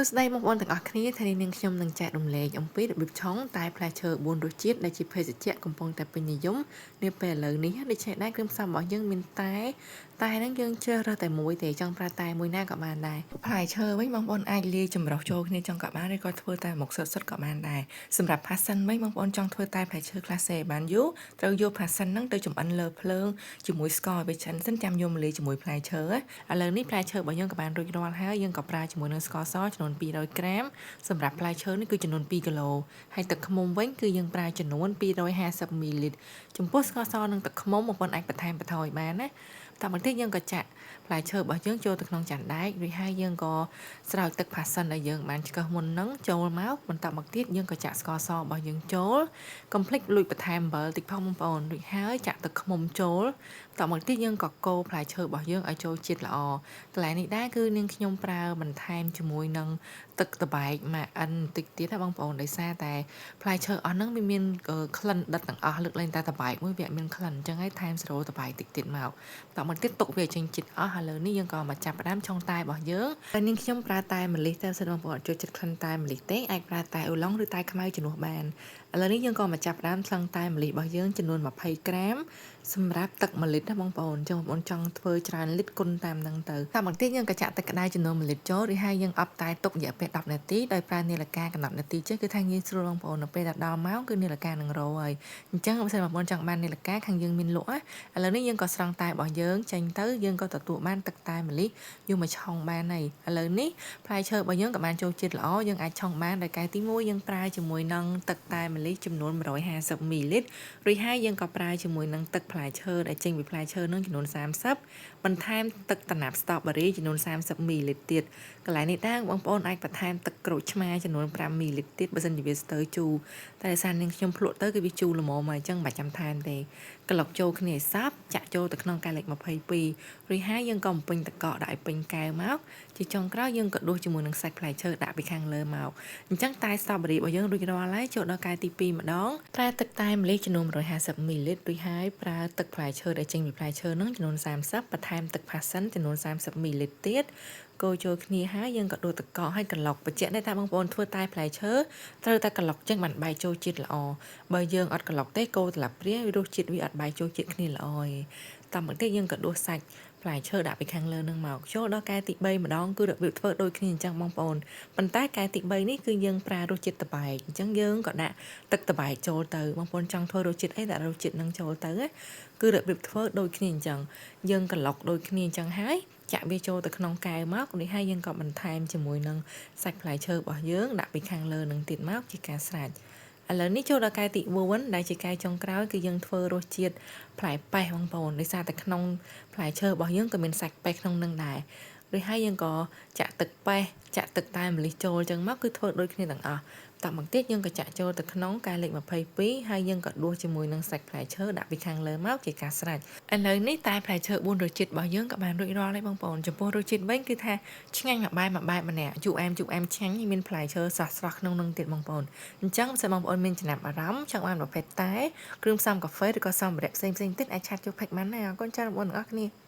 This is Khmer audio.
ស្ដីបងប្អូនទាំងអស់គ្នាថ្ងៃនេះខ្ញុំនឹងចែករំលែកអំពីរបៀបឆុងតែផ្លែឈើ4រសជាតិដែលជាភេសជ្ជៈកំពុងតែពេញនិយមនាពេលឥឡូវនេះដូច្នេះដែរគ្រឿងផ្សំរបស់យើងមានតែហ្នឹងយើងជ្រើសរើសតែមួយទេចង់ប្រើតែមួយណាក៏បានដែរផ្លែឈើវិញបងប្អូនអាចលាយចម្រុះចូលគ្នាចង់ក៏បានឬក៏ធ្វើតែមុខសុទ្ធក៏បានដែរសម្រាប់ផាសិនវិញបងប្អូនចង់ធ្វើតែផ្លែឈើខ្លះសេបានយូរត្រូវយកផាសិនហ្នឹងទៅចម្អិនលើភ្លើងជាមួយស្ករឲ្យវាឆ្អិនសិនចាំយកមកលាយជាមួយផ្លែឈើឥឡូវនេះផ្លែឈើរបស់យើងក៏បានរួចរាល់ហើយយើងក៏ប្រើជាមួយនឹងស្ករសចំនួន200ក្រាមសម្រាប់ផ្លែឈើនេះគឺចំនួន2គីឡូហើយទឹកឃ្មុំវិញគឺយើងប្រើចំនួន250មីលីលីត្រចំពោះស្ករសនិងទឹកឃ្មុំបងប្អូនអាចបន្ថែមបន្ថយបានណាតាមបន្តិចយើងក៏ចាក់ផ្លែឈើរបស់យើងចូលទៅក្នុងចានដែករួចហើយយើងក៏ស្រោចទឹកផាសិនដែលយើងបានឆ្កឹះមុនហ្នឹងចូលមកបន្តមកទៀតយើងក៏ចាក់ស្ករសរបស់យើងចូលកុំភ្លេចលួចបន្ថែមអំបិលតិចផងបងប្អូនរួចហើយចាក់ទឹកឃ្មុំចូលបន្តមកទៀតយើងក៏កូរផ្លែឈើរបស់យើងឲ្យចូលជាតិល្អកន្លែងនេះដែរគឺនាងខ្ញុំប្រើបន្ថែមជាមួយនឹងទឹកតបែកម៉ាអិនបន្តិចទៀតណាបងប្អូនដោយសារតែផ្លែឈើអស់ហ្នឹងវាមានក្លិនដិតទាំងអស់លើកលែងតែតបែកមួយវាមានក្លិនអញ្ចឹងហើយថែមស្រូលតបែកតិចទៀតមកបន្តមកទៀតទុកវាចេញជាតិអស់ហើយលើនេះយើងក៏មកចាប់ផ្ដើមឆុងតែរបស់យើងហើយនាងខ្ញុំប្រើតែម្លិះតែសិនបងប្អូនចូលចិត្តក្លិនតែម្លិះទេអាចប្រើតែអូឡុងឬតែខ្មៅជំនួសបានឥឡូវនេះយើងក៏មកចាប់ផ្ដើមថ្លឹងតែម្លិះរបស់យើងចំនួន20ក្រាមសម្រាប់ទឹក1លីត្រណាបងប្អូនចឹងបងប្អូនចង់ធ្វើច្រើនលីត្រគុណតាមហ្នឹងទៅតាមបន្តិចយើងក៏ចាក់ទឹកក្តៅចំនួន1លីត្រចូលរួចហើយយើងអប់តែទុករយៈពេល10នាទីដោយប្រើនាឡិកាកំណត់នាទីចឹងគឺថាងាយស្រួលបងប្អូននៅពេលដល់ម៉ោងគឺនាឡិកានឹងរោហើយអញ្ចឹងបើសិនបងប្អូនចង់បាននាឡិកាខាងយើងមានលក់ឥឡូវនេះយើងក៏ស្រង់តែរបស់យើងចេញទៅយើងក៏ទទួលបានទឹកតែម្លិះយកមកឆុងបានហើយឥឡូវនេះផ្លែឈើរបស់យើងក៏បានចូលជាតិល្អយើងអាចឆុងបានដោយកាយទី1យើងប្រើជាមួយនឹងទឹកតែម្លិះចំនួន150មីលីលីត្ររួចហើយយើងក៏ប្រើជាមួយនឹងទឹកផ្លែឈើដែលចេញពីផ្លែឈើនឹងចំនួន30បន្ថែមទឹកត្នោតស្ទ្រប៊ឺរីចំនួន30មីលីលីត្រទៀតកន្លែងនេះដែរបងប្អូនអាចបន្ថែមទឹកក្រូចឆ្មាចំនួន5មីលីលីត្រទៀតបើសិនជាវាស្ទើរជូរតែដោយសារនាងខ្ញុំភ្លក់ទៅគឺវាជូរល្មមហើយអញ្ចឹងមិនបាច់ចាំថែមទេក្លុកចូលគ្នាឲ្យសព្វចាក់ចូលទៅក្នុងកែវលេខ22រួចហើយយើងក៏បំពេញទឹកកកដាក់ឲ្យពេញកែវមកជាចុងក្រោយយើងក៏ដួសជាមួយនឹងសាច់ផ្លែឈើដាក់ពីខាងលើមកអញ្ចឹងតែស្ទ្រប៊ឺរីរបស់យើងរួចរាល់ហើយចូលដល់កែវទី2ម្ដងប្រើទឹកតែម្លិះចំនួន150មីលីលីត្ររួចហើយប្រើទឹកផ្លែឈើដែលចេញពីផ្លែឈើនោះចំនួន30បន្ថែមទឹកផាសិនចំនួន30មីលីលីត្រទៀតកូរចូលគ្នាហើយយើងក៏ដួសទឹកកកឲ្យកន្លុកបញ្ជាក់ដែរថាបងប្អូនធ្វើតែផ្លែឈើត្រូវតែកន្លុកចឹងបានបែកចូលជាតិល្អបើយើងអត់កន្លុកទេកូរត្រឡប់ព្រារសជាតិវាអត់បែកចូលជាតិគ្នាល្អទេតាមបន្តិចយើងក៏ដួសសាច់ផ្លែឈើដាក់ពីខាងលើនឹងមកចូលដល់កែទី3ម្ដងគឺរបៀបធ្វើដូចគ្នាអញ្ចឹងបងប្អូនប៉ុន្តែកែទី3នេះគឺយើងប្រើរសជាតិតបែកអញ្ចឹងយើងក៏ដាក់ទឹកតបែកចូលទៅបងប្អូនចង់ធ្វើរសជាតិអីដាក់រសជាតិនឹងចូលទៅគឺរបៀបធ្វើដូចគ្នាអញ្ចឹងយើងកន្លុកដូចគ្នាអញ្ចឹងហើយចាក់វាចូលទៅក្នុងកែវមកនេះហើយយើងក៏បន្ថែមជាមួយនឹងសាច់ផ្លែឈើរបស់យើងដាក់ពីខាងលើនឹងទៀតមកជាការស្រេចឥឡូវនេះចូលដល់កែវទី4ដែលជាកែវចុងក្រោយគឺយើងធ្វើរសជាតិផ្លែប៉េះបងប្អូនដោយសារតែក្នុងផ្លែឈើរបស់យើងក៏មានសាច់ប៉េះក្នុងនឹងដែររួចហើយយើងក៏ចាក់ទឹកប៉េះចាក់ទឹកតែម្លិះចូលចឹងមកគឺធ្វើដូចគ្នាទាំងអស់តាមបន្តិចយើងក៏ចាក់ចូលទៅក្នុងកែវលេខ22ហើយយើងក៏ដួសជាមួយនឹងសាច់ផ្លែឈើដាក់ពីខាងលើមកជាការស្រេចឥឡូវនេះតែផ្លែឈើ4រសជាតិរបស់យើងក៏បានរួចរាល់ហើយបងប្អូនចំពោះរសជាតិវិញគឺថាឆ្ងាញ់មួយបែបម្នាក់ជូរអែមឆ្ងាញ់មានផ្លែឈើស្រស់ៗក្នុងនឹងទៀតបងប្អូនអញ្ចឹងបើសិនបងប្អូនមានចំណាប់អារម្មណ៍ចង់បានប្រភេទតែគ្រឿងផ្សំកាហ្វេឬក៏សម្ភារៈផ្សេងៗទៀតអាចឆាតចូល Pack បានណាអរគុណច្រើនបងប្អូនទាំងអស់គ្នា